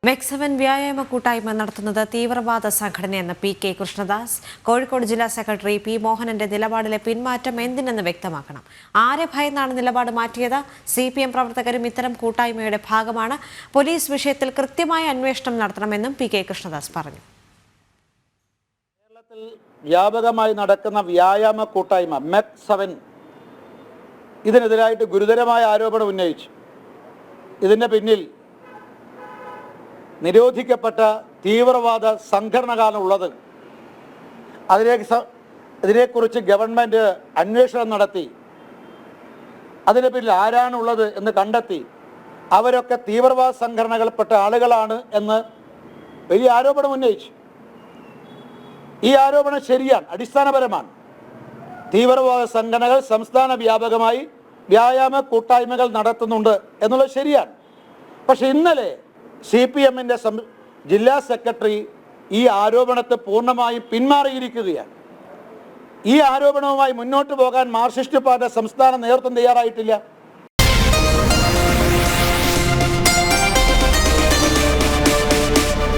മെക്സവൻ വ്യായാമ കൂട്ടായ്മ നടത്തുന്നത് തീവ്രവാദ സംഘടനയെന്ന് PK കൃഷ്ണദാസ്. കോഴിക്കോട് ജില്ലാ സെക്രട്ടറി P മോഹനന്റെ നിലപാടിലെ പിന്മാറ്റം എന്തിനെന്ന് വ്യക്തമാക്കണം. ആരെ ഭയന്നാണ് നിലപാട് മാറ്റിയത്? CPM പ്രവർത്തകരും ഇത്തരം കൂട്ടായ്മയുടെ ഭാഗമാണ്. പോലീസ് വിഷയത്തിൽ കൃത്യമായ അന്വേഷണം നടത്തണമെന്നും PK കൃഷ്ണദാസ് പറഞ്ഞു. കേരളത്തിൽ വ്യാപകമായി നടക്കുന്ന വ്യായാമ കൂട്ടായ്മ മെക്സവൻ ഇതിനെതിരായിട്ട് ഗുരുതരമായ ആരോപണം ഉന്നയിച്ചു. ഇതിൻ്റെ പിന്നിൽ നിരോധിക്കപ്പെട്ട തീവ്രവാദ സംഘടനകളാണുള്ളത്. ഇതിനെക്കുറിച്ച് ഗവൺമെൻറ് അന്വേഷണം നടത്തി അതിന് പിന്നിൽ ആരാണുള്ളത് എന്ന് കണ്ടെത്തി അവരൊക്കെ തീവ്രവാദ സംഘടനകൾപ്പെട്ട ആളുകളാണ് എന്ന് വലിയ ആരോപണം ഉന്നയിച്ചു. ഈ ആരോപണം ശരിയാണ്, അടിസ്ഥാനപരമാണ്. തീവ്രവാദ സംഘടനകൾ സംസ്ഥാന വ്യാപകമായി വ്യായാമ കൂട്ടായ്മകൾ നടത്തുന്നുണ്ട് എന്നുള്ളത് ശരിയാണ്. പക്ഷെ ഇന്നലെ CPMന്റെ ജില്ലാ സെക്രട്ടറി ഈ ആരോപണത്തെ പൂർണ്ണമായും പിന്മാറിയിരിക്കുകയാണ്. ഈ ആരോപണവുമായി മുന്നോട്ട് പോകാൻ മാർക്സിസ്റ്റ് പാർട്ടി സംസ്ഥാന നേതൃത്വം തയ്യാറായിട്ടില്ല.